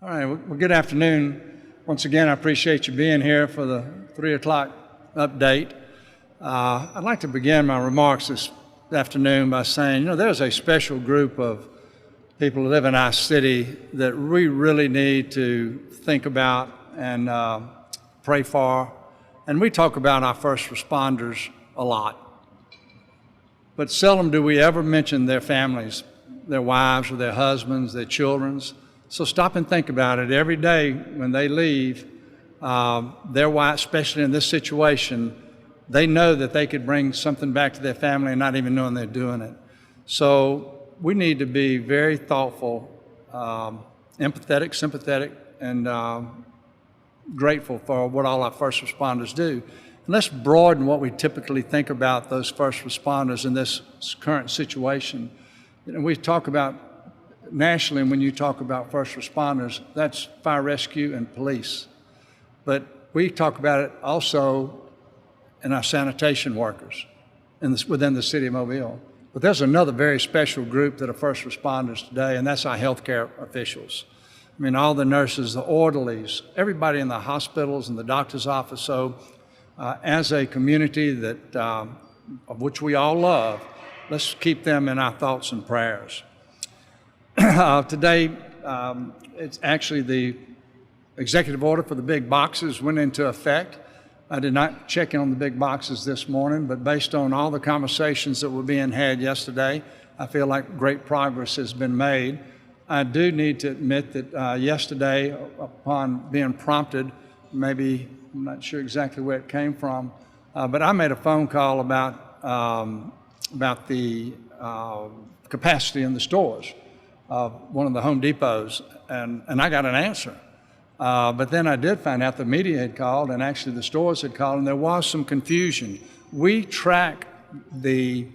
All right, well, good afternoon. Once again, I appreciate you being here for the 3 o'clock update. I'd like to begin my remarks this afternoon by saying, there's a special group of people who live in our city that we really need to think about and pray for. And we talk about our first responders a lot. But seldom do we ever mention their families, their wives or their husbands, their children's. So stop and think about it. Every day when they leave, their wife, especially in this situation, they know that they could bring something back to their family and not even knowing they're doing it. So we need to be very thoughtful, empathetic, sympathetic, and grateful for what all our first responders do. And let's broaden what we typically think about those first responders in this current situation. We talk about nationally, when you talk about first responders, that's fire rescue and police. But we talk about it also in our sanitation workers within the city of Mobile. But there's another very special group that are first responders today, and that's our healthcare officials. I mean, all the nurses, the orderlies, everybody in the hospitals and the doctor's office. So as a community that of which we all love, let's keep them in our thoughts and prayers. Today, it's actually the executive order for the big boxes went into effect. I did not check in on the big boxes this morning, but based on all the conversations that were being had yesterday, I feel like great progress has been made. I do need to admit that yesterday, upon being prompted, maybe I'm not sure exactly where it came from, but I made a phone call about the capacity in the stores of one of the Home Depots, and I got an answer. But then I did find out the media had called, and actually the stores had called, and there was some confusion. We track the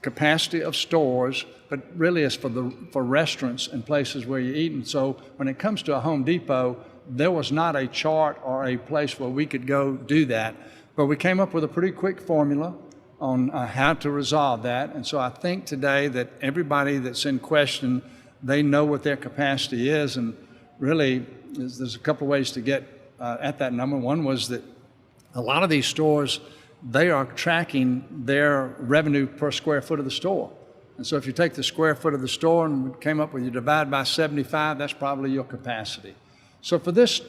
capacity of stores, but really it's for restaurants and places where you eat. And so when it comes to a Home Depot, there was not a chart or a place where we could go do that. But we came up with a pretty quick formula on how to resolve that. And so I think today that everybody that's in question, they know what their capacity is. And really, there's a couple of ways to get at that number. One was that a lot of these stores, they are tracking their revenue per square foot of the store. And so if you take the square foot of the store and we came up with you divide by 75, that's probably your capacity. So for this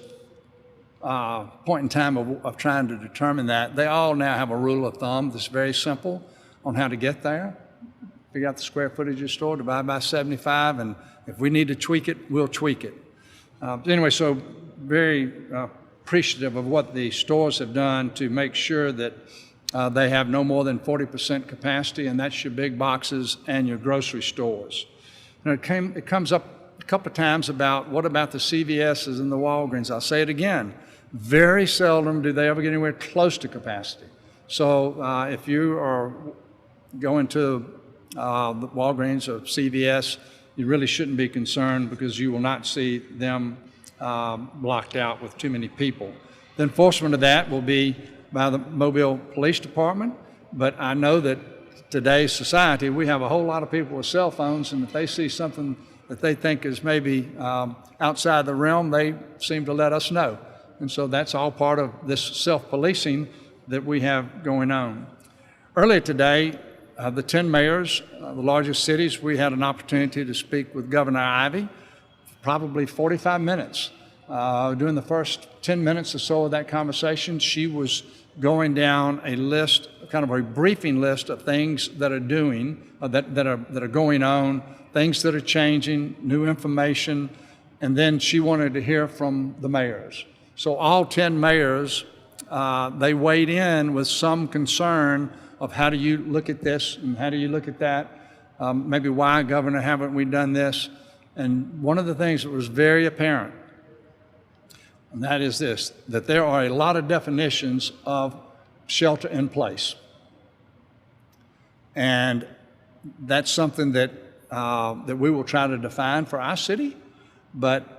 point in time of trying to determine that, they all now have a rule of thumb that's very simple on how to get there. Figure out the square footage of your store, divide by 75, and if we need to tweak it, we'll tweak it. Anyway, so very appreciative of what the stores have done to make sure that they have no more than 40% capacity, and that's your big boxes and your grocery stores. And it comes up a couple of times about what about the CVS's and the Walgreens. I'll say it again. Very seldom do they ever get anywhere close to capacity. So if you are going to the Walgreens or CVS, you really shouldn't be concerned because you will not see them blocked out with too many people. The enforcement of that will be by the Mobile Police Department, but I know that today's society, we have a whole lot of people with cell phones, and if they see something that they think is maybe outside the realm, they seem to let us know. And so that's all part of this self-policing that we have going on. Earlier today, the 10 mayors of the largest cities, we had an opportunity to speak with Governor Ivey, probably 45 minutes. During the first 10 minutes or so of that conversation, she was going down a list, kind of a briefing list of things that are that are going on, things that are changing, new information, and then she wanted to hear from the mayors. So all 10 mayors, they weighed in with some concern of how do you look at this and how do you look at that? Maybe why, Governor, haven't we done this? And one of the things that was very apparent, and that is this, that there are a lot of definitions of shelter in place. And that's something that we will try to define for our city, but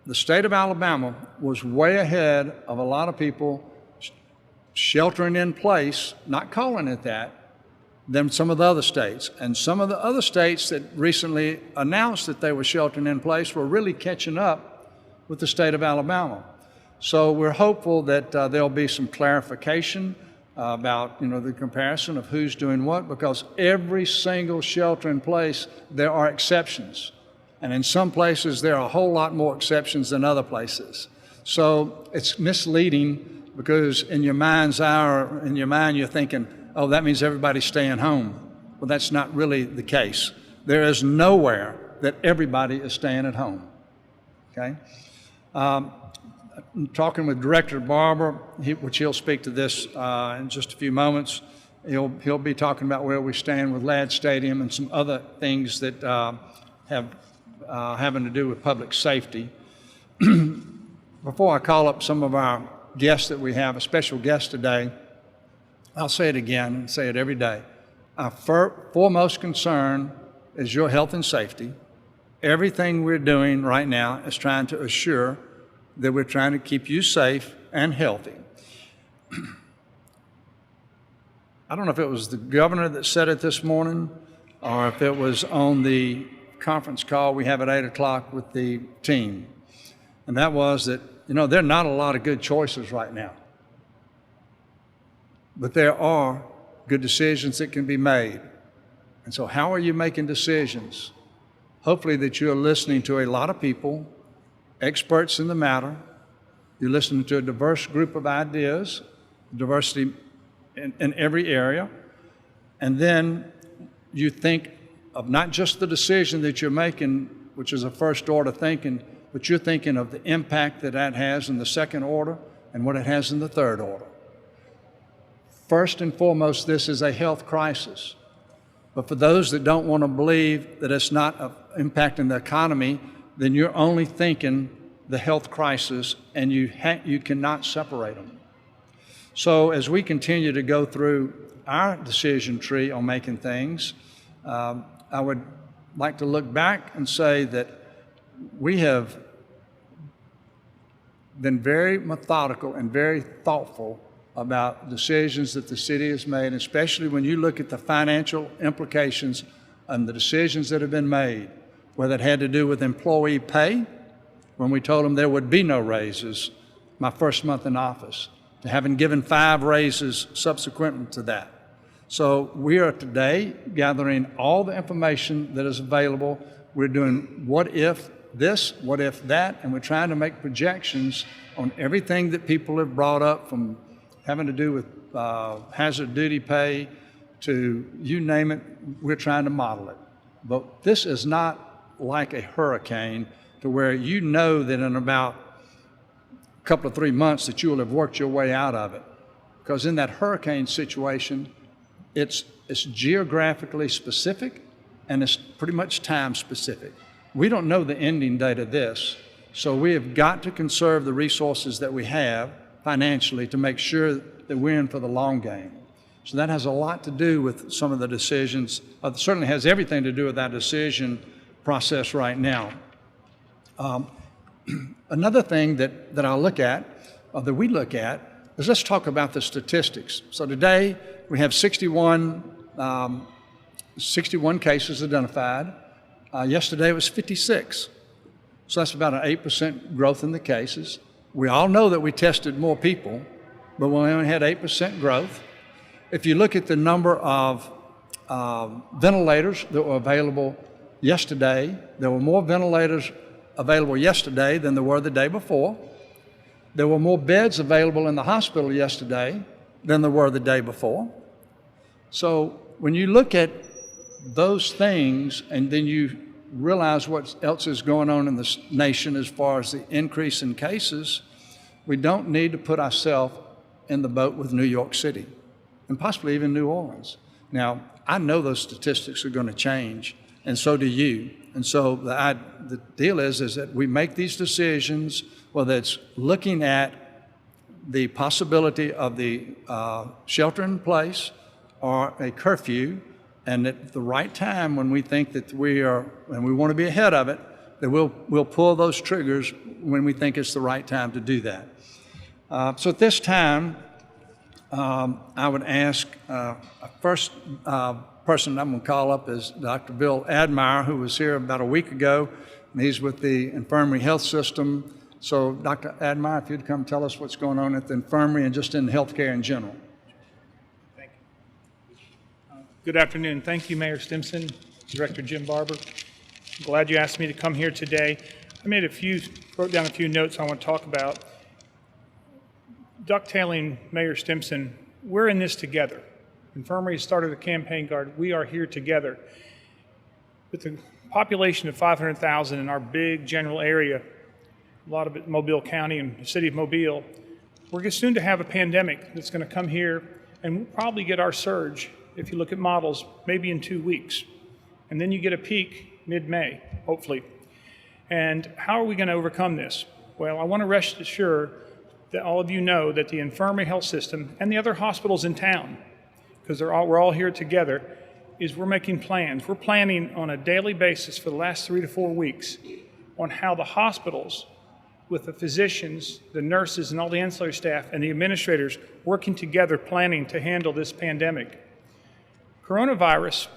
the state of Alabama was way ahead of a lot of people sheltering in place, not calling it that, than some of the other states. And some of the other states that recently announced that they were sheltering in place were really catching up with the state of Alabama. So we're hopeful that there'll be some clarification about the comparison of who's doing what, because every single shelter in place, there are exceptions. And in some places, there are a whole lot more exceptions than other places. So it's misleading because in your mind's eye, or in your mind, you're thinking, oh, that means everybody's staying home. Well, that's not really the case. There is nowhere that everybody is staying at home, okay? I'm talking with Director Barber, which he'll speak to this in just a few moments. He'll be talking about where we stand with Ladd Stadium and some other things that have having to do with public safety. Before I call up some of our guests that we have, a special guest today, I'll say it again and say it every day. Our foremost concern is your health and safety. Everything we're doing right now is trying to assure that we're trying to keep you safe and healthy. I don't know if it was the governor that said it this morning or if it was on the conference call we have at 8 o'clock with the team. And that was that, there are not a lot of good choices right now. But there are good decisions that can be made. And so how are you making decisions? Hopefully that you're listening to a lot of people, experts in the matter. You're listening to a diverse group of ideas, diversity in every area. And then you think of not just the decision that you're making, which is a first order thinking, but you're thinking of the impact that has in the second order and what it has in the third order. First and foremost, this is a health crisis. But for those that don't want to believe that it's not impacting the economy, then you're only thinking the health crisis, and you cannot separate them. So as we continue to go through our decision tree on making things, I would like to look back and say that we have been very methodical and very thoughtful about decisions that the city has made, especially when you look at the financial implications and the decisions that have been made, whether it had to do with employee pay, when we told them there would be no raises my first month in office, to having given 5 raises subsequent to that. So we are today gathering all the information that is available. We're doing what if this, what if that, and we're trying to make projections on everything that people have brought up, from having to do with hazard duty pay to you name it. We're trying to model it. But this is not like a hurricane to where you know that in about a couple of 3 months that you will have worked your way out of it. Because in that hurricane situation, it's geographically specific and it's pretty much time specific. We don't know the ending date of this, so we have got to conserve the resources that we have financially to make sure that we're in for the long game. So that has a lot to do with some of the decisions. It certainly has everything to do with that decision process right now. Another thing that I'll look at, or that we look at, is let's talk about the statistics. So today we have 61 cases identified. Yesterday it was 56. So that's about an 8% growth in the cases. We all know that we tested more people, but we only had 8% growth. If you look at the number of ventilators that were available yesterday, there were more ventilators available yesterday than there were the day before. There were more beds available in the hospital yesterday than there were the day before. So when you look at those things and then you realize what else is going on in this nation as far as the increase in cases, we don't need to put ourselves in the boat with New York City and possibly even New Orleans. Now, I know those statistics are going to change, and so do you. And so the deal is that we make these decisions, whether it's looking at the possibility of the shelter in place or a curfew, and at the right time when we think that we are, and we want to be ahead of it, that we'll pull those triggers when we think it's the right time to do that. So at this time, I would ask, first person I'm going to call up is Dr. Bill Admire, who was here about a week ago, and he's with the Infirmary Health System. So, Dr. Admire, if you'd come tell us what's going on at the infirmary and just in healthcare in general. Thank you. Good afternoon. Thank you, Mayor Stimpson, Director Jim Barber. I'm glad you asked me to come here today. I wrote down a few notes I want to talk about. Ducktailing Mayor Stimpson, we're in this together. Infirmary started a campaign guard. We are here together. With the population of 500,000 in our big general area, a lot of it Mobile County and the city of Mobile, we're soon to have a pandemic that's going to come here, and we'll probably get our surge, if you look at models, maybe in 2 weeks. And then you get a peak mid-May, hopefully. And how are we going to overcome this? Well, I want to rest assured that all of you know that the infirmary health system and the other hospitals in town, because we're all here together, we're making plans. We're planning on a daily basis for the last 3 to 4 weeks on how the hospitals, with the physicians, the nurses, and all the ancillary staff, and the administrators working together planning to handle this pandemic. Coronavirus,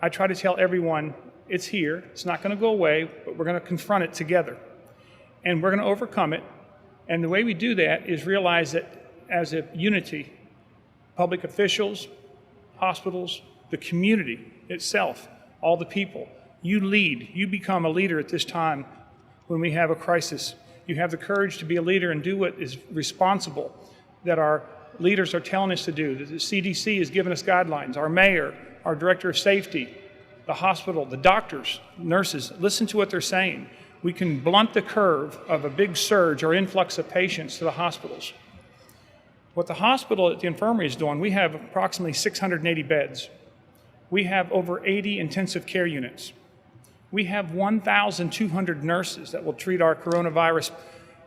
I try to tell everyone, it's here, it's not going to go away, but we're going to confront it together. And we're going to overcome it. And the way we do that is realize that as a unity, public officials, hospitals, the community itself, all the people, you lead, you become a leader at this time when we have a crisis. You have the courage to be a leader and do what is responsible that our leaders are telling us to do. The CDC has given us guidelines. Our mayor, our director of safety, the hospital, the doctors, nurses, listen to what they're saying. We can blunt the curve of a big surge or influx of patients to the hospitals. What the hospital at the infirmary is doing, we have approximately 680 beds. We have over 80 intensive care units. We have 1,200 nurses that will treat our coronavirus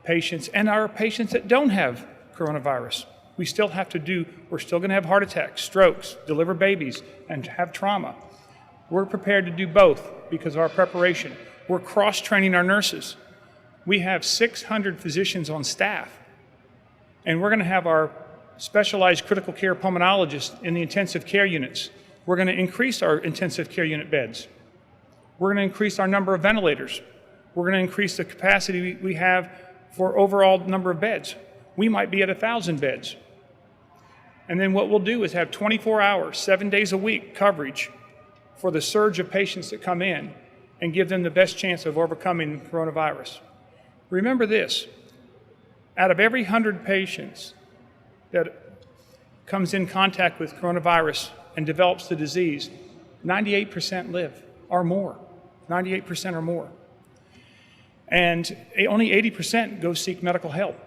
patients and our patients that don't have coronavirus. We're still going to have heart attacks, strokes, deliver babies, and have trauma. We're prepared to do both because of our preparation. We're cross-training our nurses. We have 600 physicians on staff, and we're going to have our specialized critical care pulmonologists in the intensive care units. We're going to increase our intensive care unit beds. We're going to increase our number of ventilators. We're going to increase the capacity we have for overall number of beds. We might be at 1,000 beds. And then what we'll do is have 24 hours, 7 days a week coverage for the surge of patients that come in and give them the best chance of overcoming coronavirus. Remember this, out of every 100 patients that comes in contact with coronavirus and develops the disease, 98% live or more, 98% or more. And only 80% go seek medical help.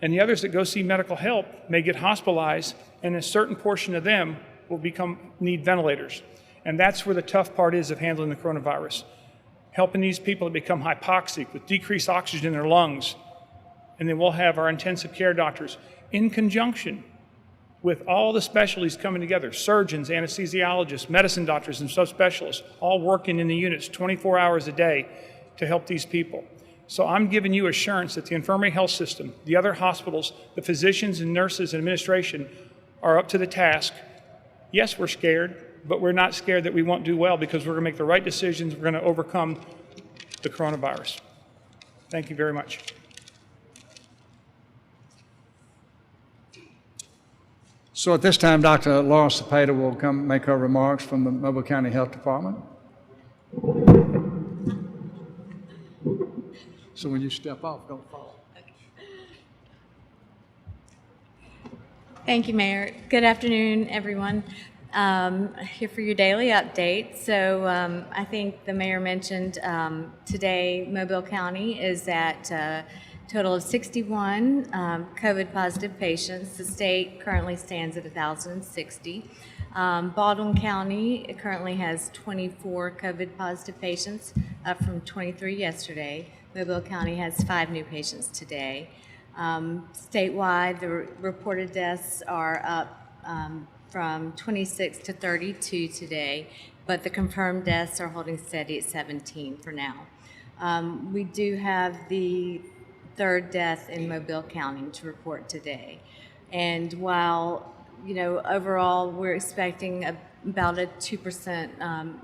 And the others that go see medical help may get hospitalized, and a certain portion of them will need ventilators. And that's where the tough part is of handling the coronavirus. Helping these people that become hypoxic with decreased oxygen in their lungs. And then we'll have our intensive care doctors in conjunction with all the specialties coming together, surgeons, anesthesiologists, medicine doctors, and subspecialists, all working in the units 24 hours a day to help these people. So I'm giving you assurance that the infirmary health system, the other hospitals, the physicians and nurses and administration are up to the task. Yes, we're scared, but we're not scared that we won't do well because we're going to make the right decisions. We're going to overcome the coronavirus. Thank you very much. So at this time, Dr. Laura Cepeda will come make her remarks from the Mobile County Health Department. So when you step off, don't fall. Thank you, Mayor. Good afternoon, everyone. Here for your daily update. So I think the mayor mentioned today Mobile County is at a total of 61 COVID positive patients. The state currently stands at 1,060. Baldwin County currently has 24 COVID positive patients, up from 23 yesterday. Mobile County has 5 new patients today. Statewide, the reported deaths are up from 26 to 32 today, but the confirmed deaths are holding steady at 17 for now. We do have the 3rd death in Mobile County to report today. And while, overall we're expecting about a 2%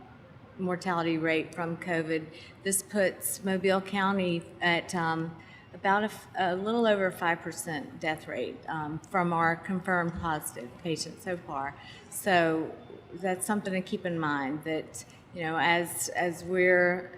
mortality rate from COVID, this puts Mobile County at about a little over 5% death rate from our confirmed positive patients so far. So that's something to keep in mind, that as we're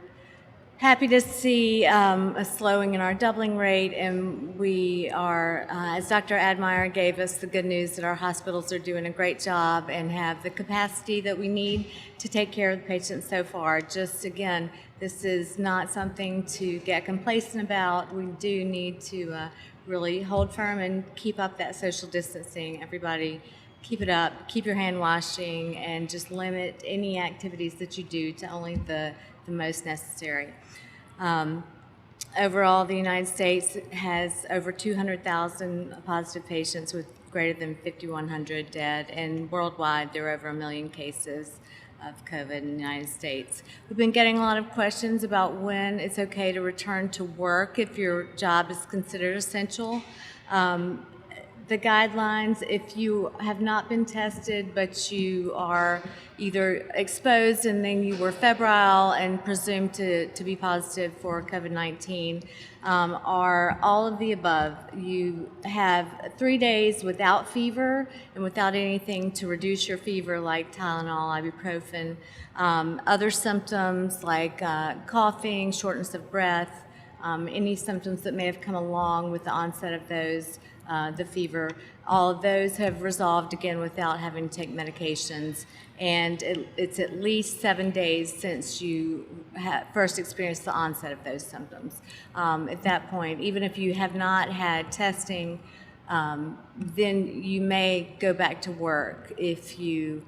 happy to see a slowing in our doubling rate, and we are, as Dr. Admire gave us the good news, that our hospitals are doing a great job and have the capacity that we need to take care of the patients so far. Just again, this is not something to get complacent about. We do need to really hold firm and keep up that social distancing. Everybody, keep it up, keep your hand washing, and just limit any activities that you do to only the most necessary. Overall, the United States has over 200,000 positive patients with greater than 5,100 dead, and worldwide there are over 1 million cases of COVID in the United States. We've been getting a lot of questions about when it's okay to return to work if your job is considered essential. The guidelines, if you have not been tested but you are either exposed and then you were febrile and presumed to be positive for COVID-19, are all of the above. You have 3 days without fever and without anything to reduce your fever, like Tylenol, ibuprofen. Other symptoms like coughing, shortness of breath, any symptoms that may have come along with the onset of those, the fever, all of those have resolved again without having to take medications. And it's at least 7 days since you first experienced the onset of those symptoms. At that point, even if you have not had testing, then you may go back to work if your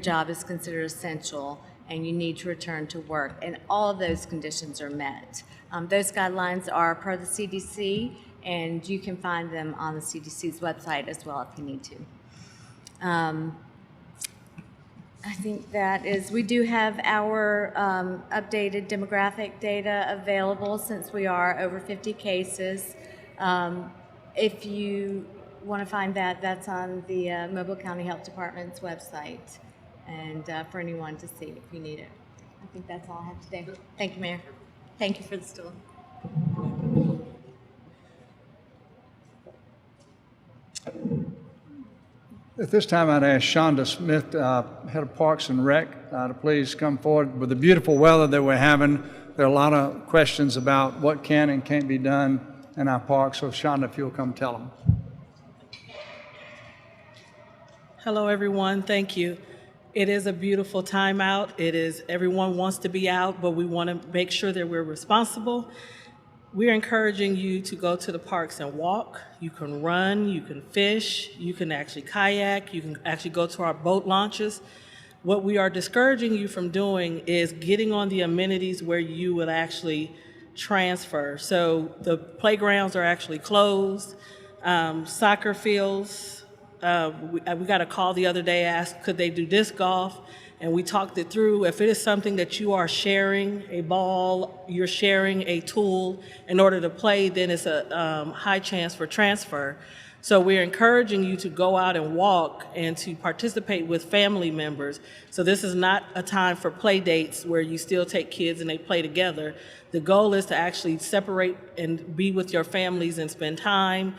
job is considered essential and you need to return to work, and all of those conditions are met. Those guidelines are per the CDC, and you can find them on the CDC's website as well if you need to. I think that is, we do have our updated demographic data available since we are over 50 cases. If you want to find that, that's on the Mobile County Health Department's website, and for anyone to see if you need it. I think that's all I have today. Thank you, Mayor. Thank you for the stool. At this time, I'd ask Shonda Smith, Head of Parks and Rec, to please come forward. With the beautiful weather that we're having, there are a lot of questions about what can and can't be done in our parks. So Shonda, if you'll come tell them. Hello, everyone. Thank you. It is a beautiful time out. Everyone wants to be out, but we want to make sure that we're responsible. We're encouraging you to go to the parks and walk. You can run, you can fish, you can actually kayak, you can actually go to our boat launches. What we are discouraging you from doing is getting on the amenities where you would actually transfer. So the playgrounds are actually closed. Soccer fields, we got a call the other day, asked could they do disc golf, and we talked it through. If it is something that you are sharing a ball, you're sharing a tool in order to play, then it's a high chance for transfer. So we're encouraging you to go out and walk and to participate with family members. So this is not a time for play dates where you still take kids and they play together. The goal is to actually separate and be with your families and spend time.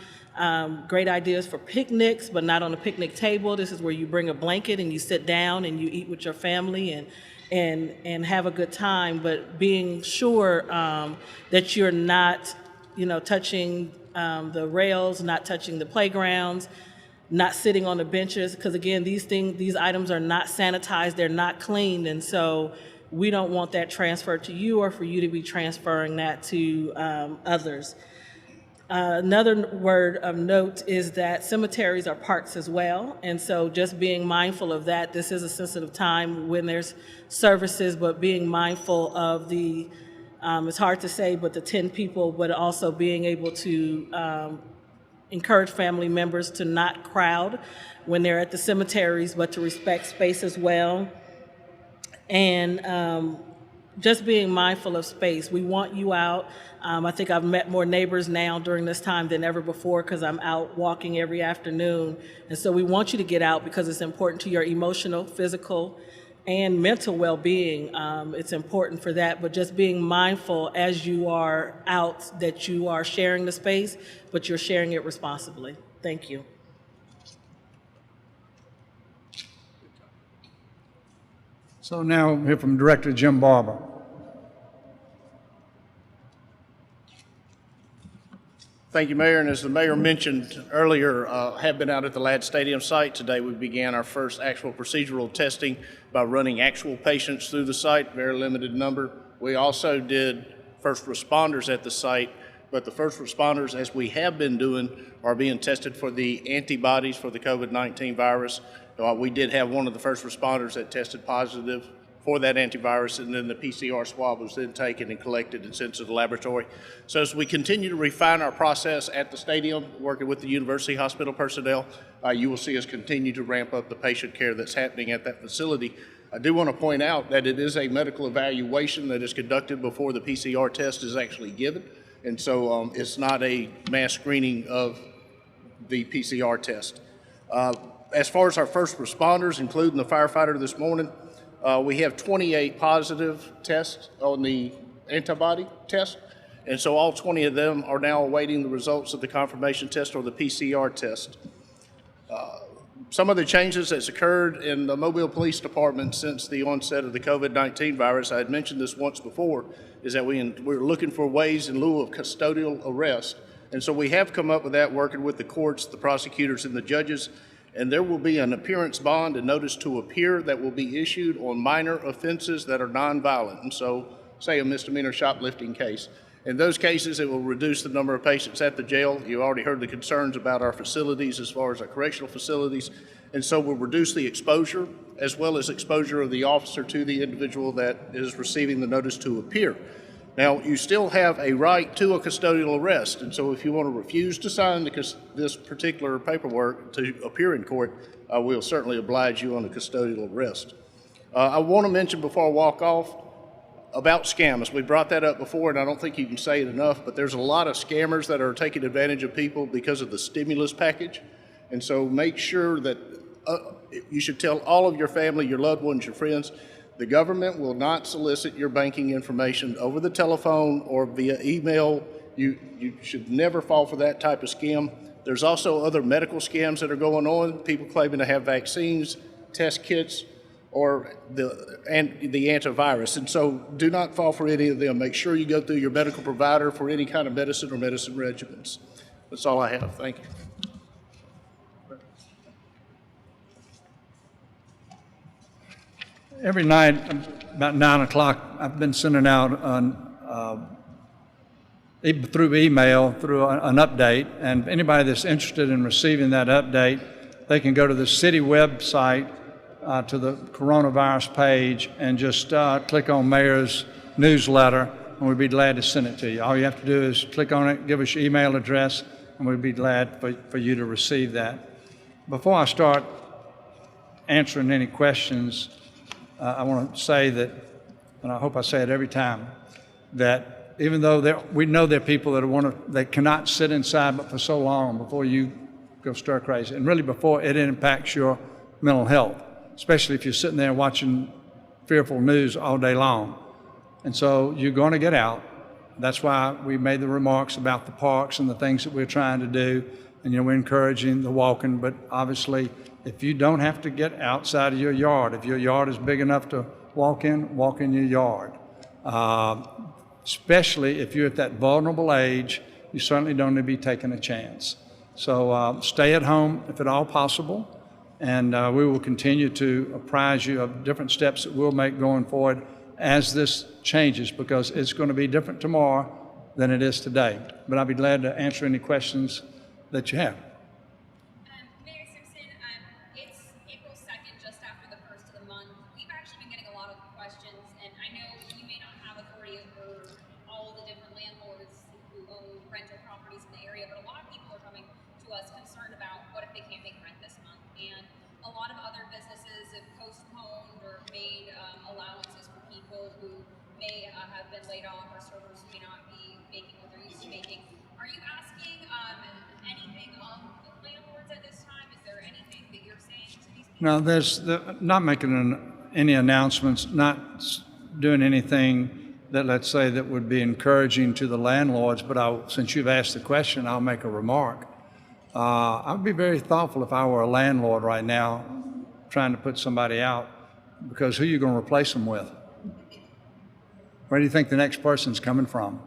Great ideas for picnics, but not on a picnic table. This is where you bring a blanket and you sit down and you eat with your family and have a good time, but being sure that you're not, touching the rails, not touching the playgrounds, not sitting on the benches, because again, these items are not sanitized, they're not cleaned, and so we don't want that transferred to you or for you to be transferring that to others. Another word of note is that cemeteries are parks as well, and so just being mindful of that. This is a sensitive time when there's services, but being mindful of the, it's hard to say, but the 10 people, but also being able to encourage family members to not crowd when they're at the cemeteries, but to respect space as well. And just being mindful of space. We want you out. I think I've met more neighbors now during this time than ever before because I'm out walking every afternoon. And so we want you to get out because it's important to your emotional, physical, and mental well-being. It's important for that, but just being mindful as you are out that you are sharing the space, but you're sharing it responsibly. Thank you. So now we'll hear from Director Jim Barber. Thank you, Mayor. And as the Mayor mentioned earlier, have been out at the Ladd Stadium site. Today we began our first actual procedural testing by running actual patients through the site, very limited number. We also did first responders at the site, but the first responders, as we have been doing, are being tested for the antibodies for the COVID-19 virus. We did have one of the first responders that tested positive for that antivirus, and then the PCR swab was then taken and collected and sent to the laboratory. So as we continue to refine our process at the stadium, working with the university hospital personnel, you will see us continue to ramp up the patient care that's happening at that facility. I do want to point out that it is a medical evaluation that is conducted before the PCR test is actually given, and so it's not a mass screening of the PCR test. As far as our first responders, including the firefighter this morning, we have 28 positive tests on the antibody test, and so all 20 of them are now awaiting the results of the confirmation test or the PCR test. Some of the changes that's occurred in the Mobile Police Department since the onset of the COVID-19 virus, I had mentioned this once before, is that we're looking for ways in lieu of custodial arrest. And so we have come up with that, working with the courts, the prosecutors, and the judges. And there will be an appearance bond and notice to appear that will be issued on minor offenses that are nonviolent. And so, say a misdemeanor shoplifting case. In those cases, it will reduce the number of patients at the jail. You already heard the concerns about our facilities as far as our correctional facilities. And so we'll reduce the exposure as well as exposure of the officer to the individual that is receiving the notice to appear. Now, you still have a right to a custodial arrest, and so if you want to refuse to sign this particular paperwork to appear in court, we'll certainly oblige you on a custodial arrest. I want to mention before I walk off about scams. We brought that up before, and I don't think you can say it enough, but there's a lot of scammers that are taking advantage of people because of the stimulus package, and so make sure that you should tell all of your family, your loved ones, your friends, the government will not solicit your banking information over the telephone or via email. You should never fall for that type of scam. There's also other medical scams that are going on, people claiming to have vaccines, test kits, or the antivirus. And so do not fall for any of them. Make sure you go through your medical provider for any kind of medicine or medicine regimens. That's all I have. Thank you. Every night, about 9 o'clock, I've been sending out through email, through an update, and anybody that's interested in receiving that update, they can go to the city website, to the coronavirus page, and just click on Mayor's newsletter, and we'd be glad to send it to you. All you have to do is click on it, give us your email address, and we'd be glad for you to receive that. Before I start answering any questions, I want to say that, and I hope I say it every time, that even though we know there are people that cannot sit inside but for so long before you go stir crazy, and really before it impacts your mental health, especially if you're sitting there watching fearful news all day long. And so you're going to get out. That's why we made the remarks about the parks and the things that we're trying to do. And we're encouraging the walking, but obviously if you don't have to get outside of your yard, if your yard is big enough to walk in your yard. Especially if you're at that vulnerable age, you certainly don't need to be taking a chance. So stay at home if at all possible, and we will continue to apprise you of different steps that we'll make going forward as this changes, because it's going to be different tomorrow than it is today. But I'll be glad to answer any questions that you have. Mayor Stimpson, it's April 2nd, just after the first of the month. We've actually been getting a lot of questions, and I know you may not have authority over all the different landlords who own rental properties in the area, but a lot of people are coming to us concerned about what if they can't make rent this month. And a lot of other businesses have postponed or made allowances for people who may laid off, our servers may not be making what they're used to making. Are you asking anything of the landlords at this time? Is there anything that you're saying to these people? No, not making any announcements, not doing anything that, let's say, that would be encouraging to the landlords, but since you've asked the question, I'll make a remark. I'd be very thoughtful if I were a landlord right now trying to put somebody out, because who are you going to replace them with? Where do you think the next person's coming from?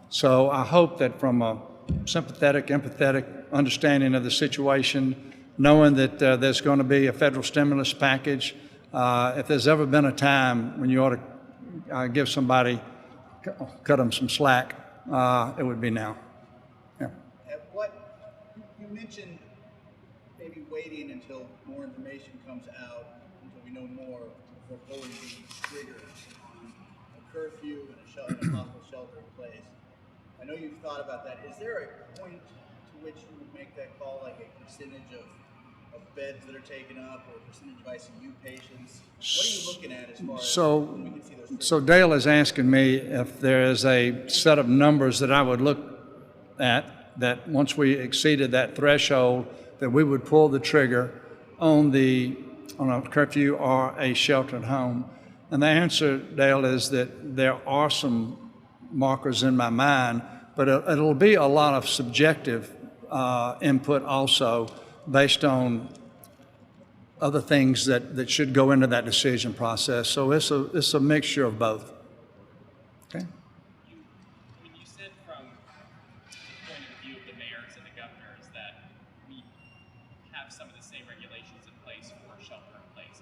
So I hope that from a sympathetic, empathetic understanding of the situation, knowing that there's going to be a federal stimulus package, if there's ever been a time when you ought to give somebody, cut them some slack, it would be now. Yeah. You mentioned maybe waiting until more information comes out, until we know more before pulling the trigger on a curfew and a possible shelter in place. I know you've thought about that. Is there a point to which you would make that call, like a percentage of beds that are taken up or a percentage of ICU patients? What are you looking at as far as when we can see those? So Dale is asking me if there is a set of numbers that I would look at, that once we exceeded that threshold, that we would pull the trigger on a curfew or a sheltered home. And the answer, Dale, is that there are some markers in my mind, but it'll be a lot of subjective input also, based on other things that should go into that decision process. So it's a mixture of both. Okay. You said from the point of view of the mayors and the governors that we have some of the same regulations in place for shelter in place.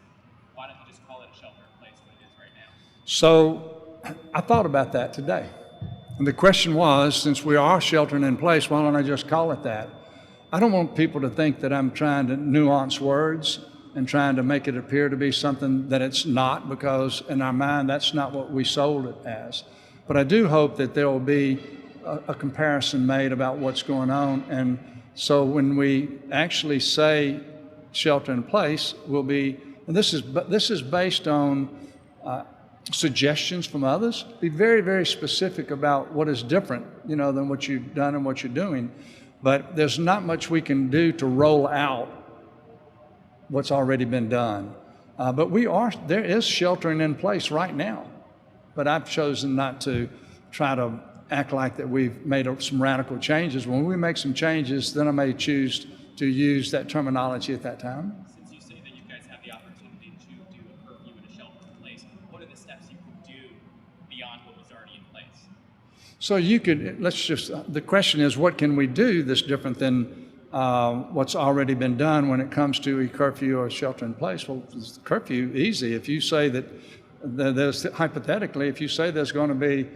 Why don't you just call it a shelter in place when it is right now? So I thought about that today. And the question was, since we are sheltering in place, why don't I just call it that? I don't want people to think that I'm trying to nuance words and trying to make it appear to be something that it's not, because in our mind, that's not what we sold it as. But I do hope that there will be a comparison made about what's going on. And so when we actually say shelter in place, and this is based on suggestions from others. Be very, very specific about what is different, than what you've done and what you're doing. But there's not much we can do to roll out what's already been done. But there is sheltering in place right now. But I've chosen not to try to act like that we've made some radical changes. When we make some changes, then I may choose to use that terminology at that time. Since you say that you guys have the opportunity to do a curfew and a shelter in place, what are the steps you can do beyond what was already in place? So the question is, what can we do that's different than what's already been done when it comes to a curfew or a shelter in place? Well, curfew, easy. If you say that hypothetically, if you say there's going to be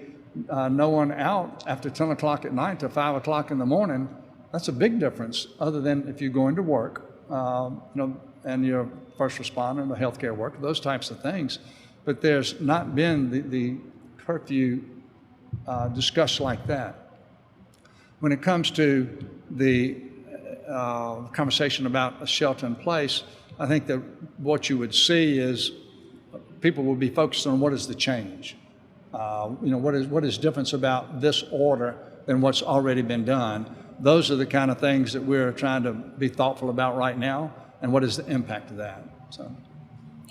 no one out after 10 o'clock at night to 5 o'clock in the morning, that's a big difference, other than if you go into work, and you're first responder, the healthcare worker, those types of things. But there's not been the curfew discussed like that. When it comes to the conversation about a shelter in place, I think that what you would see is people will be focused on what is the change. What is difference about this order than what's already been done. Those are the kind of things that we're trying to be thoughtful about right now, and what is the impact of that. So,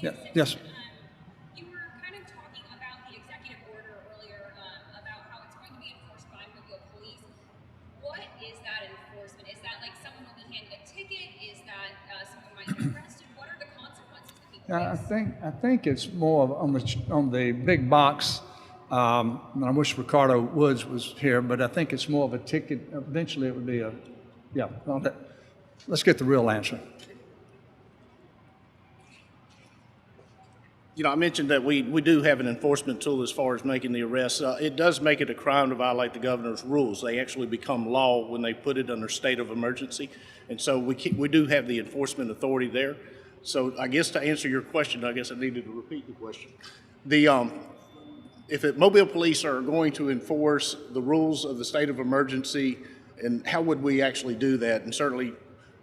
yeah. Yes. You were kind of talking about the executive order earlier, about how it's going to be enforced by Mobile Police. What is that enforcement? Is that like someone will be handed a ticket? Is that someone might get arrested? What are the consequences that people face? I think it's more on the big box. And I wish Ricardo Woods was here, but I think it's more of a ticket. Eventually, it would be let's get the real answer. I mentioned that we do have an enforcement tool as far as making the arrests. It does make it a crime to violate the governor's rules. They actually become law when they put it under state of emergency. And so we do have the enforcement authority there. So I guess to answer your question, I guess I needed to repeat the question. If Mobile Police are going to enforce the rules of the state of emergency, and how would we actually do that? And certainly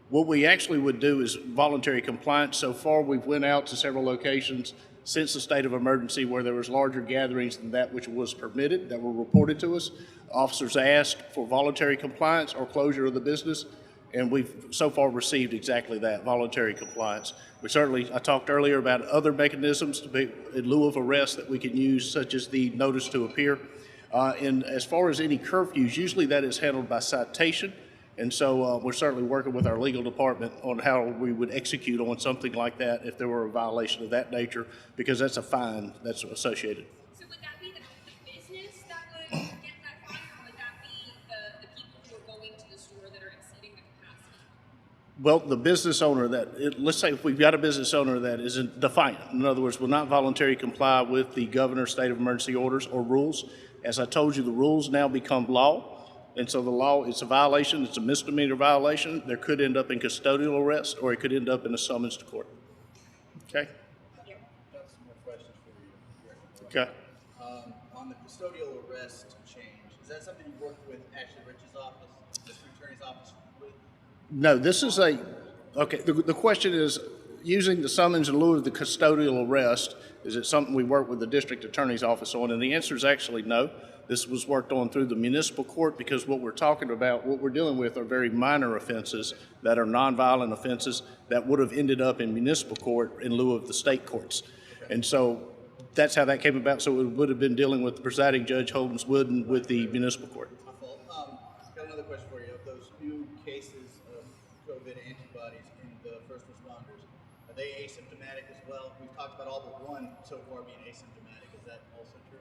what we actually would do is voluntary compliance. So far, we've went out to several locations, since the state of emergency where there was larger gatherings than that which was permitted that were reported to us. Officers asked for voluntary compliance or closure of the business, and we've so far received exactly that, voluntary compliance. I talked earlier about other mechanisms to be in lieu of arrest that we can use, such as the notice to appear. And as far as any curfews, usually that is handled by citation. And so we're certainly working with our legal department on how we would execute on something like that if there were a violation of that nature, because that's a fine that's associated. So would that be the business that would get that fine, or would that be the people who are going to the store that are exceeding the capacity? Well, the business owner let's say if we've got a business owner that isn't defiant, in other words, will not voluntarily comply with the governor's state of emergency orders or rules. As I told you, the rules now become law. And so the law, it's a violation, it's a misdemeanor violation. There could end up in custodial arrest, or it could end up in a summons to court. Okay? Got some more questions for you. Okay. On the custodial arrest change, is that something you worked with Ashley Rich's office, district attorney's office with? No, this is okay, the question is, using the summons in lieu of the custodial arrest, is it something we work with the district attorney's office on? And the answer is actually no. This was worked on through the municipal court, because what we're talking about, what we're dealing with are very minor offenses that are nonviolent offenses that would have ended up in municipal court in lieu of the state courts. And so that's how that came about. So it would have been dealing with the presiding judge, Holmes Wooden, with the municipal court. My fault. Got another question for you. Of those new cases of COVID antibodies in the first responders, are they asymptomatic as well? We've talked about all but one so far being asymptomatic. Is that also true?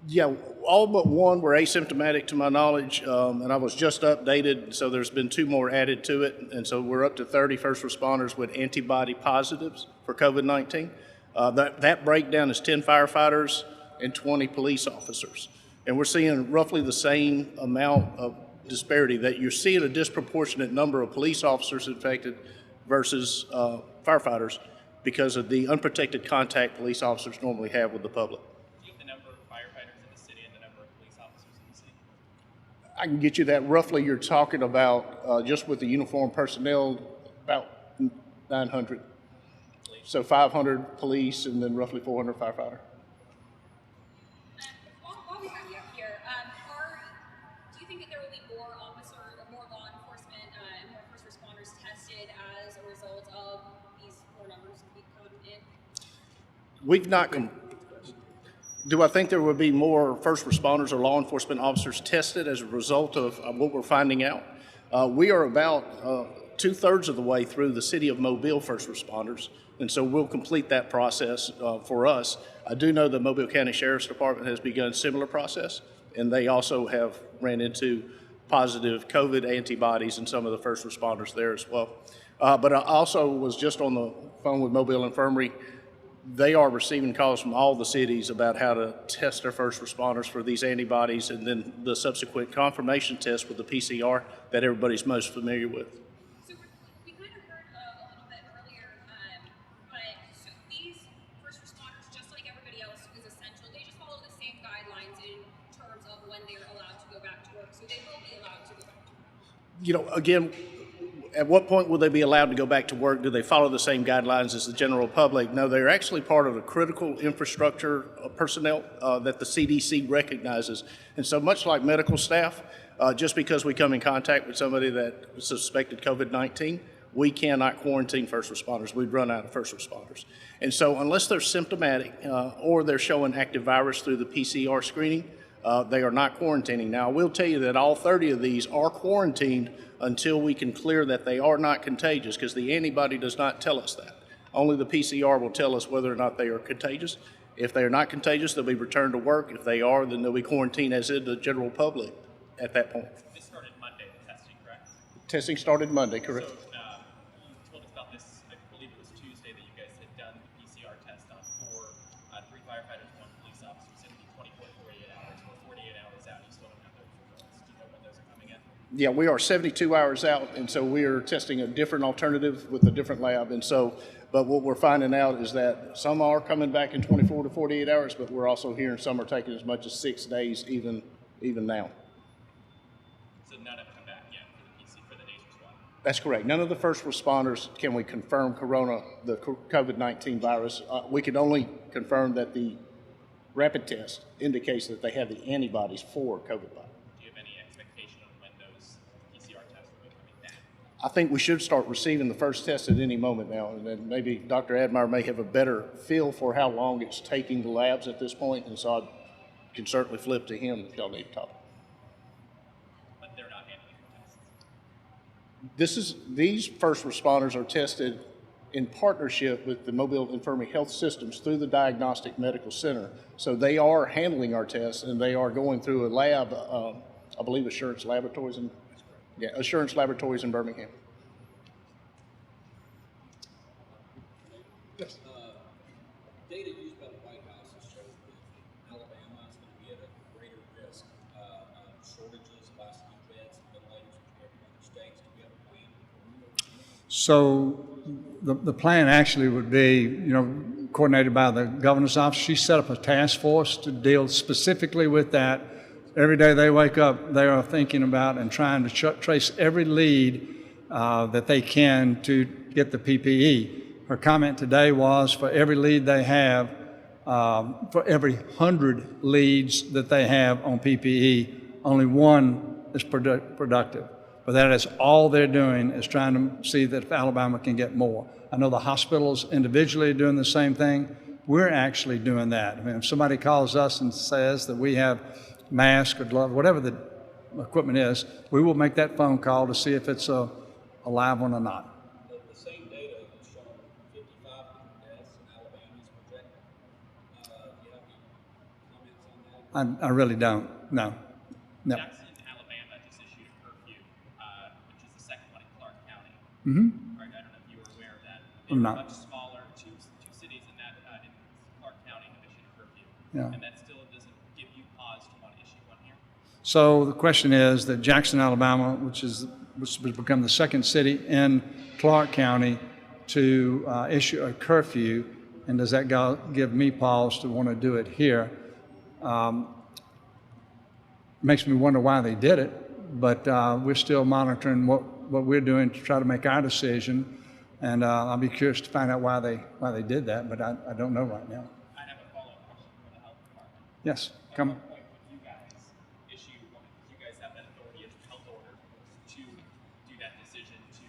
Yeah, all but one were asymptomatic to my knowledge, and I was just updated, so there's been 2 more added to it, and so we're up to 30 first responders with antibody positives for COVID-19. That breakdown is 10 firefighters and 20 police officers, and we're seeing roughly the same amount of disparity, that you're seeing a disproportionate number of police officers infected versus firefighters because of the unprotected contact police officers normally have with the public. I can get you that. Roughly, you're talking about, just with the uniformed personnel, about 900. So 500 police and then roughly 400 firefighter. While we have you up here, do you think that there will be more law enforcement and more first responders tested as a result of these more numbers being coded in? We've not Do I think there will be more first responders or law enforcement officers tested as a result of what we're finding out? We are about 2/3 of the way through the city of Mobile first responders, and so we'll complete that process for us. I do know the Mobile County Sheriff's Department has begun a similar process, and they also have ran into positive COVID antibodies in some of the first responders there as well. But I also was just on the phone with Mobile Infirmary. They are receiving calls from all the cities about how to test their first responders for these antibodies, and then the subsequent confirmation test with the PCR that everybody's most familiar with. So we kind of heard a little bit earlier, but so these first responders, just like everybody else who is essential, they just follow the same guidelines in terms of when they're allowed to go back to work. So they will be allowed to go back to work. You know, again, at what point will they be allowed to go back to work? Do they follow the same guidelines as the general public? No, they're actually part of the critical infrastructure personnel that the CDC recognizes. And so much like medical staff, just because we come in contact with somebody that suspected COVID-19, we cannot quarantine first responders. We'd run out of first responders. And so unless they're symptomatic or they're showing active virus through the PCR screening, they are not quarantining. Now, I will tell you that all 30 of these are quarantined until we can clear that they are not contagious, because the antibody does not tell us that. Only the PCR will tell us whether or not they are contagious. If they are not contagious, they'll be returned to work. If they are, then they'll be quarantined as in the general public at that point. This started Monday, the testing, correct? Testing started Monday, correct? So you told us about this, I believe it was Tuesday, that you guys had done the PCR test on 3 firefighters, 1 police officer. You said it'd be 24 to 48 hours. We're 48 hours out, you still don't have those results. Do you know when those are coming in? Yeah, we are 72 hours out, and so we are testing a different alternative with a different lab. And so, but what we're finding out is that some are coming back in 24 to 48 hours, but we're also hearing some are taking as much as 6 days even now. So none have come back yet for the nasal swab? That's correct. None of the first responders can we confirm the COVID-19 virus. We can only confirm that the rapid test indicates that they have the antibodies for COVID virus. Do you have any expectation on when those PCR tests will be coming back? I think we should start receiving the first test at any moment now, and then maybe Dr. Admire may have a better feel for how long it's taking the labs at this point, and so I can certainly flip to him if y'all need to talk. But they're not handling the tests. These first responders are tested in partnership with the Mobile Infirmary Health Systems through the Diagnostic Medical Center. So they are handling our tests, and they are going through a lab, I believe Assurance Laboratories in Birmingham. Data used by the White House has shown that Alabama is going to be at a greater risk of shortages of ICU beds and ventilators compared to other states. Do we have a plan? So the plan actually would be, coordinated by the governor's office. She set up a task force to deal specifically with that. Every day they wake up, they are thinking about and trying to trace every lead that they can to get the PPE. Her comment today was for every lead they have, for every 100 leads that they have on PPE, only one is productive. But that is all they're doing is trying to see that Alabama can get more. I know the hospitals individually are doing the same thing. We're actually doing that. I mean, if somebody calls us and says that we have masks or gloves, whatever the equipment is, we will make that phone call to see if it's a live one or not. The same data has shown 55 deaths in Alabama is projected. Do you have any comments on that? I really don't. No. Jackson, Alabama just issued a curfew, which is the second one in Clark County. Mm-hmm. I don't know if you were aware of that. I'm They're not. much smaller. Two cities in Clark County have issued a curfew. Yeah. And that still doesn't give you pause to want to issue one here. So the question is that Jackson, Alabama, which has become the second city in Clark County to issue a curfew, and does that give me pause to want to do it here? Makes me wonder why they did it, but we're still monitoring what we're doing to try to make our decision, and I'll be curious to find out why they did that, but I don't know right now. I have a follow-up question for the health department. Yes, At come. what point would you guys issue, you guys have that authority as a health order to do that decision to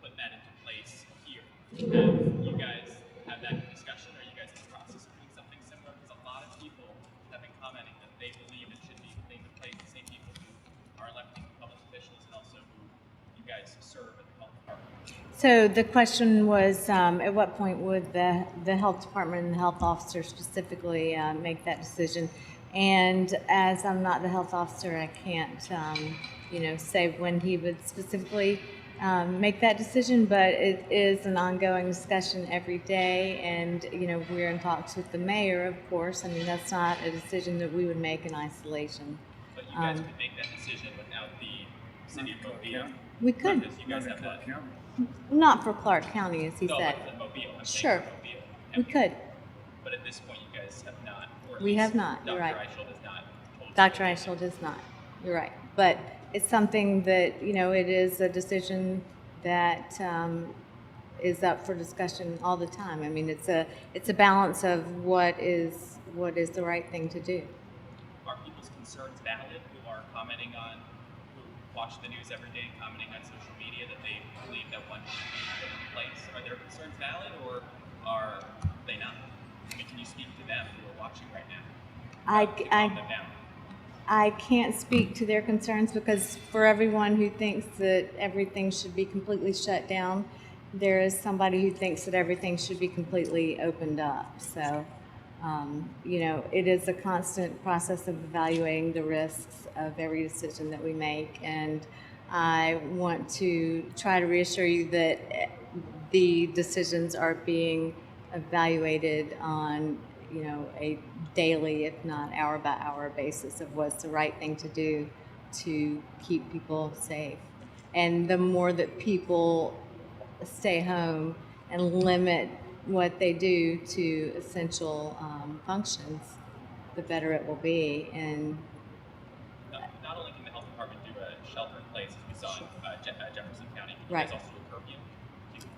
put that into place here? Have you guys had that discussion? Are you guys in the process of doing something similar? Because a lot of people have been commenting that they believe it should be put into place, the same people who are electing public officials and also who you guys serve at the health department. So the question was, at what point would the health department and the health officer specifically make that decision? And as I'm not the health officer, I can't, say when he would specifically make that decision. But it is an ongoing discussion every day, and we're in talks with the mayor, of course. I mean, that's not a decision that we would make in isolation. But you guys could make that decision without the city of Mobile. We could. Because you guys have that. Not for Clark County, as he No, said. but for Mobile. I'm saying Sure. for Mobile. We could. But at this point, you guys have not. Or at We least have not, you're right. Dr. Eichel has not told us Dr. that. Eichel does not. You're right. But it's something that, it is a decision that is up for discussion all the time. I mean, it's a balance of what is the right thing to do. Are people's concerns valid who are commenting on, who watch the news every day and commenting on social media that they believe that one should be put in place? Are their concerns valid or are they not? I mean, can you speak to them who are watching right now? To calm them down? I can't speak to their concerns because for everyone who thinks that everything should be completely shut down, there is somebody who thinks that everything should be completely opened up. So, it is a constant process of evaluating the risks of every decision that we make. And I want to try to reassure you that the decisions are being evaluated on a daily, if not hour by hour basis of what's the right thing to do to keep people safe. And the more that people stay home and limit what they do to essential functions, the better it will be. And Not only can the health department do a shelter-in-place place, as we saw in Jefferson County. Can you Right. guys also do a curfew?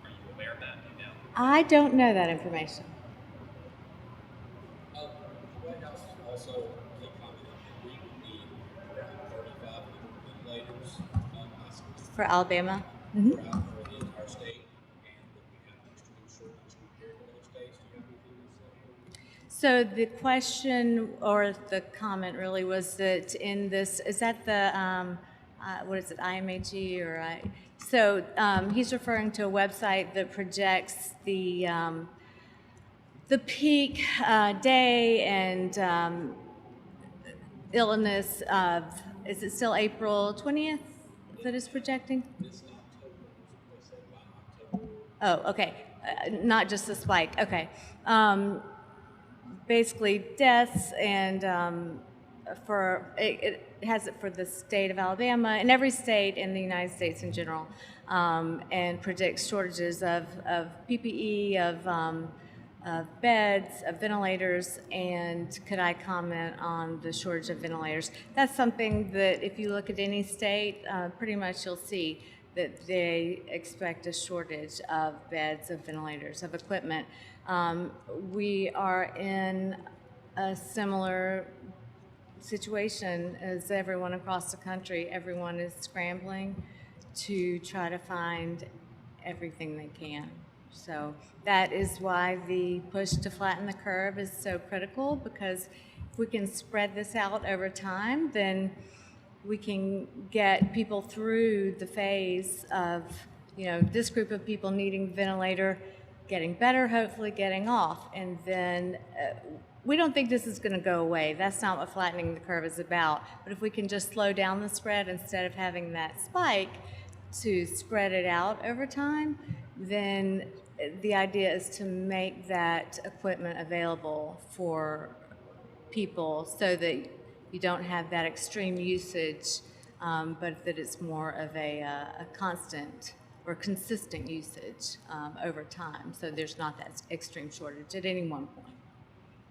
Are you aware of that? Do you know? I don't know that information. The White House has also really commented that we would need around 3,500 ventilators For Alabama? throughout for the entire state, and that we have an extreme shortage compared to other states. Do you have anything to say? So the question or the comment really was that in this, is that the, what is it, IMAG or I? So he's referring to a website that projects the peak day and illness of, is it still April 20th that is projecting? It's in October, they said by October. Oh, okay. Not just the spike. Okay. Basically, deaths and it has it for the state of Alabama and every state in the United States in general, and predicts shortages of PPE, of beds, of ventilators. And could I comment on the shortage of ventilators? That's something that if you look at any state, pretty much you'll see that they expect a shortage of beds, of ventilators, of equipment. We are in a similar situation as everyone across the country. Everyone is scrambling to try to find everything they can. So that is why the push to flatten the curve is so critical, because if we can spread this out over time, then we can get people through the phase of, this group of people needing ventilator, getting better, hopefully getting off. And then we don't think this is going to go away. That's not what flattening the curve is about. But if we can just slow down the spread instead of having that spike, to spread it out over time, then the idea is to make that equipment available for people so that you don't have that extreme usage, but that it's more of a constant or consistent usage over time. So there's not that extreme shortage at any one point.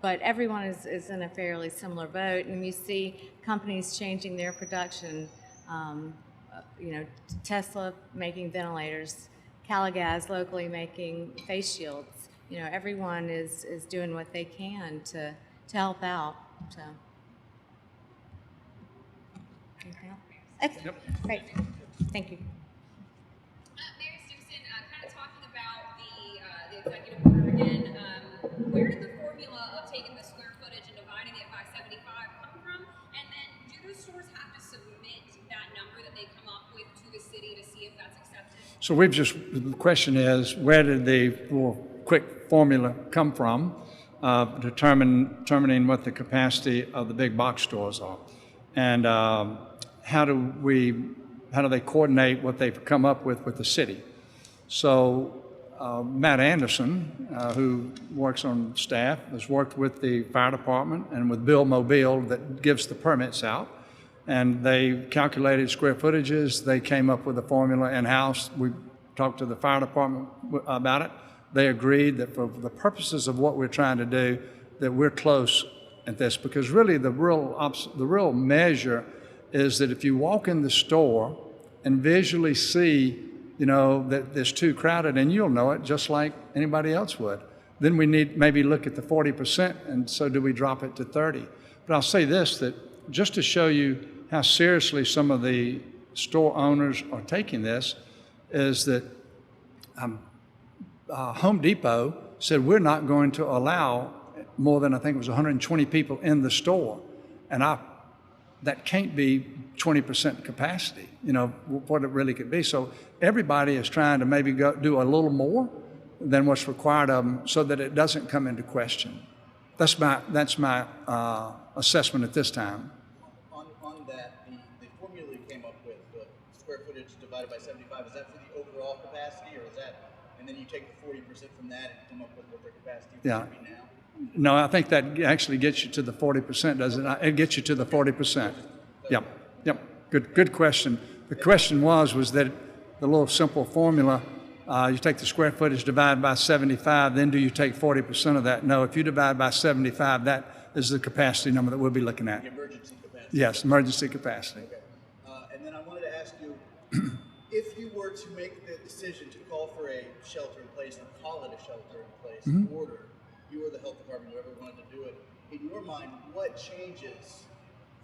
But everyone is in a fairly similar boat, and you see companies changing their production. Tesla making ventilators, Caligas locally making face shields. Everyone is doing what they can to help out. So. Anything else? Okay, great. Thank you. Mayor Stimpson, kind of talking about the executive order again. Where did the formula of taking the square footage and dividing it by 75 come from? And then do those stores have to submit that number that they come up with to the city to see if that's accepted? So the question is, where did the quick formula come from, determining what the capacity of the big box stores are? And how do they coordinate what they've come up with the city? So Matt Anderson, who works on staff, has worked with the fire department and with Bill Mobile that gives the permits out. And they calculated square footages. They came up with a formula in-house. We talked to the fire department about it. They agreed that for the purposes of what we're trying to do, that we're close at this, because really the real measure is that if you walk in the store and visually see, that it's too crowded, and you'll know it just like anybody else would, then we need maybe look at the 40%, and so do we drop it to 30? But I'll say this, that just to show you how seriously some of the store owners are taking this, is that Home Depot said we're not going to allow more than, I think it was 120 people in the store. And that can't be 20% capacity, what it really could be. So everybody is trying to maybe do a little more than what's required of them so that it doesn't come into question. That's my assessment at this time. On that, the formula you came up with, the square footage divided by 75, is that for the overall capacity, or is that, and then you take the 40% from that and come up with what their capacity would be now? No, I think that actually gets you to the 40%, doesn't it? It gets you to the 40%. Yep. Good question. The question was that the little simple formula, you take the square footage divided by 75, then do you take 40% of that? No, if you divide by 75, that is the capacity number that we'll be looking at. The emergency capacity. Yes, emergency capacity. Okay. And then I wanted to ask you, if you were to make the decision to call for a shelter in place or call it a shelter in place order, you or the health department, whoever wanted to do it, in your mind, what changes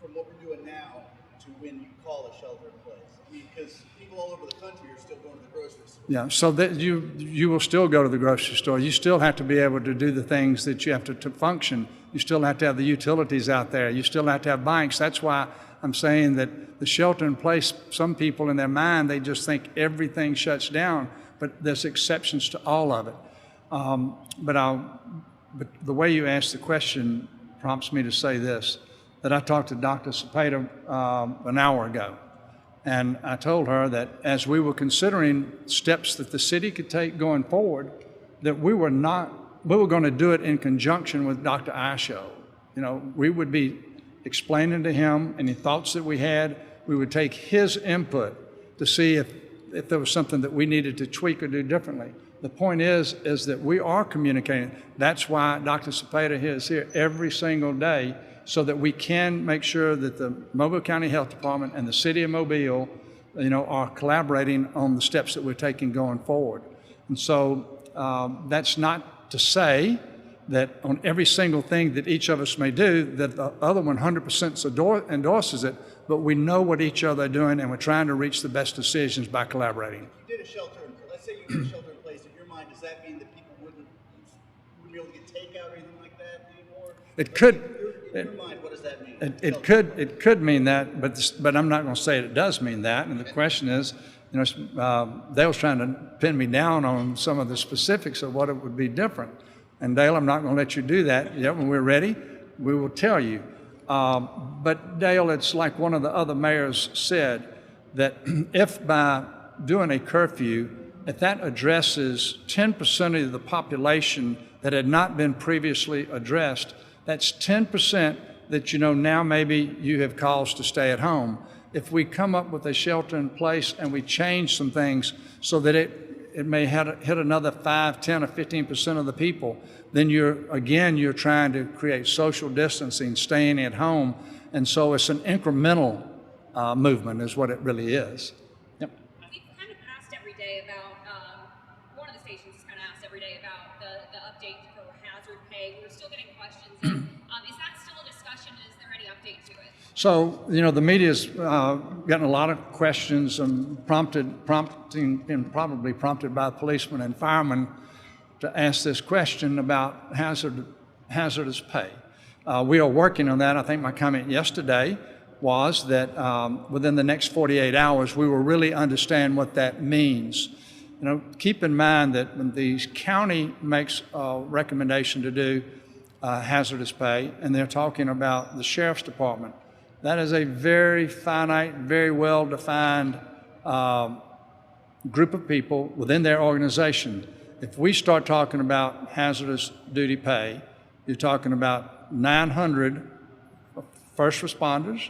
from what we're doing now to when you call a shelter in place? I mean, because people all over the country are still going to the grocery store. Yeah, so that you will still go to the grocery store. You still have to be able to do the things that you have to function. You still have to have the utilities out there. You still have to have banks. That's why I'm saying that the shelter in place, some people in their mind, they just think everything shuts down, but there's exceptions to all of it. But the way you asked the question prompts me to say this, that I talked to Dr. Cepeda an hour ago. And I told her that as we were considering steps that the city could take going forward, that we were going to do it in conjunction with Dr. Isho. You know, we would be explaining to him any thoughts that we had. We would take his input to see if there was something that we needed to tweak or do differently. The point is that we are communicating. That's why Dr. Cepeda is here every single day, so that we can make sure that the Mobile County Health Department and the City of Mobile, are collaborating on the steps that we're taking going forward. And so that's not to say that on every single thing that each of us may do, that the other 100% endorses it, but we know what each other are doing, and we're trying to reach the best decisions by collaborating. You did a shelter in place. Let's say you did a shelter in place. In your mind, does that mean that people wouldn't be able to get takeout or anything like that anymore? It could. In your mind, what does that mean? It could mean that, but I'm not going to say it does mean that. And the question is, Dale's trying to pin me down on some of the specifics of what it would be different. And Dale, I'm not going to let you do that. Yeah, when we're ready, we will tell you. But Dale, it's like one of the other mayors said, that if by doing a curfew, if that addresses 10% of the population that had not been previously addressed, that's 10% that now maybe you have cause to stay at home. If we come up with a shelter in place and we change some things so that it may hit another 5, 10, or 15% of the people, then you're trying to create social distancing, staying at home. And so it's an incremental movement is what it really is. Yep. We've kind of asked every day about, one of the stations has kind of asked every day about the update for hazard pay. We're still getting questions. Is that still a discussion? Is there any update to it? So, the media's gotten a lot of questions and probably prompted by policemen and firemen to ask this question about hazardous pay. We are working on that. I think my comment yesterday was that within the next 48 hours, we will really understand what that means. Keep in mind that when the county makes a recommendation to do hazardous pay, and they're talking about the sheriff's department, that is a very finite, very well-defined group of people within their organization. If we start talking about hazardous duty pay, you're talking about 900 first responders.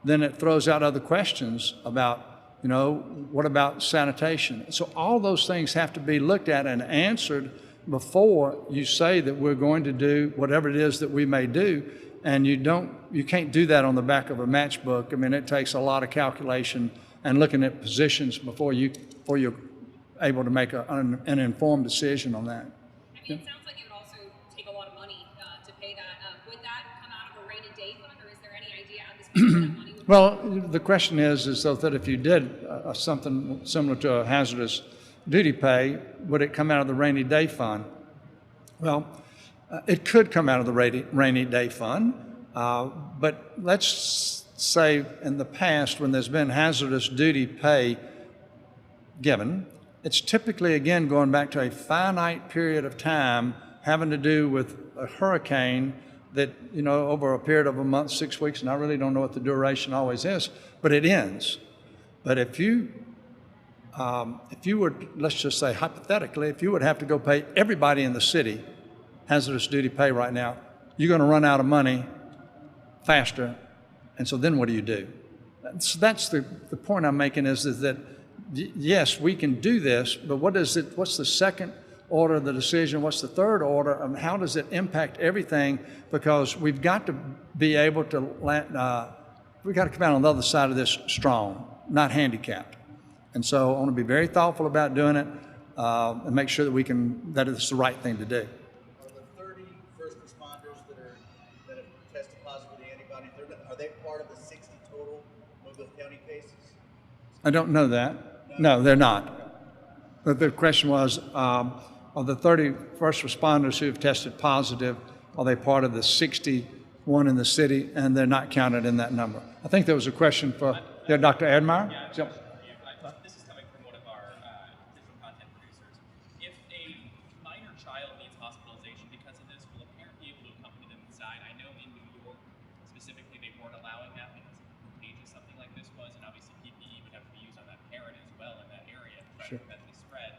Then it throws out other questions about, what about sanitation? So all those things have to be looked at and answered before you say that we're going to do whatever it is that we may do. And you can't do that on the back of a matchbook. I mean, it takes a lot of calculation and looking at positions before you're able to make an informed decision on that. It sounds like it would also take a lot of money to pay that. Would that come out of a rainy day fund, or is there any idea how this money would Well, the question is though that if you did something similar to a hazardous duty pay, would it come out of the rainy day fund? Well, it could come out of the rainy day fund, but let's say in the past when there's been hazardous duty pay given, it's typically, again, going back to a finite period of time having to do with a hurricane that, over a period of a month, 6 weeks, and I really don't know what the duration always is, but it ends. But if you would, let's just say hypothetically, if you would have to go pay everybody in the city hazardous duty pay right now, you're going to run out of money faster. And so then what do you do? So that's the point I'm making is that yes, we can do this, but what's the second order of the decision? What's the third order? And how does it impact everything? Because we've got to be able to, we've got to come out on the other side of this strong, not handicapped. And so I want to be very thoughtful about doing it and make sure that it's the right thing to do. Are the 30 first responders that have tested positive with the antibody, are they part of the 60 total Mobile County cases? I don't know that. No, they're not. But the question was, of the 30 first responders who have tested positive, are they part of the 61 in the city, and they're not counted in that number? I think there was a question for Dr. Admire. Yeah, this is coming from one of our digital content producers. If a minor child needs hospitalization because of this, will a parent be able to accompany them inside? I know in New York specifically they weren't allowing that because of how contagious something like this was, and obviously PPE would have to be used on that parent as well in that area to try to prevent the spread.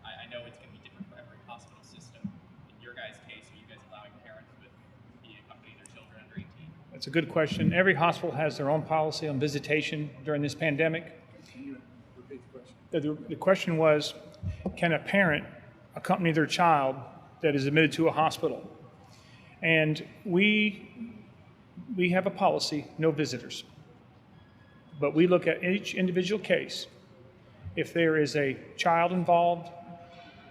I know it's going to be different for every hospital system. In your guys' case, are you guys allowing parents with be accompanying their children under 18? That's a good question. Every hospital has their own policy on visitation during this pandemic. Can you repeat the question? The question was, can a parent accompany their child that is admitted to a hospital? And we have a policy, no visitors. But we look at each individual case. If there is a child involved,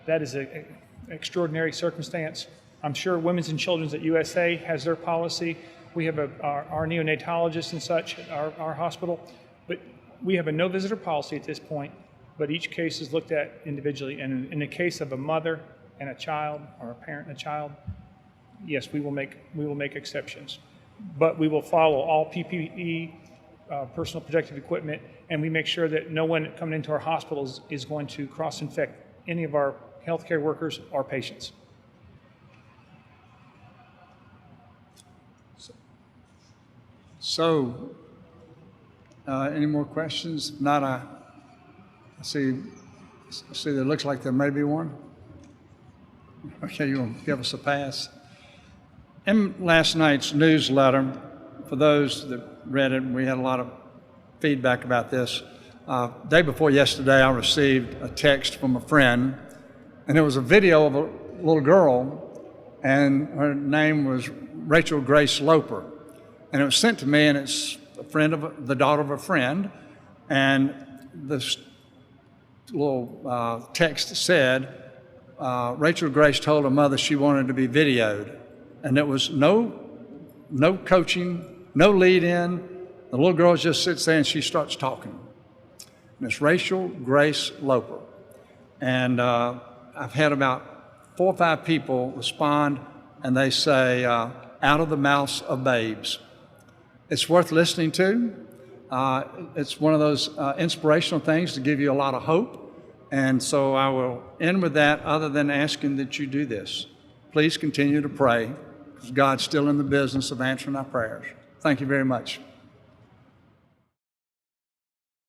that is an extraordinary circumstance. I'm sure Women's and Children's at USA has their policy. We have our neonatologists and such at our hospital. But we have a no visitor policy at this point, but each case is looked at individually. And in the case of a mother and a child, or a parent and a child, yes, we will make exceptions. But we will follow all PPE, personal protective equipment, and we make sure that no one coming into our hospitals is going to cross-infect any of our healthcare workers or patients. So, any more questions? If not, I see that it looks like there may be one. Okay, you want to give us a pass? In last night's newsletter, for those that read it, we had a lot of feedback about this. Day before yesterday, I received a text from a friend, and it was a video of a little girl, and her name was Rachel Grace Loper. And it was sent to me, and it's the daughter of a friend, and this little text said, Rachel Grace told her mother she wanted to be videoed, and there was no coaching, no lead in. The little girl just sits there and she starts talking. And it's Rachel Grace Loper. And I've had about 4 or 5 people respond, and they say, out of the mouths of babes. It's worth listening to. It's one of those inspirational things to give you a lot of hope. And so I will end with that, other than asking that you do this. Please continue to pray, because God's still in the business of answering our prayers. Thank you very much.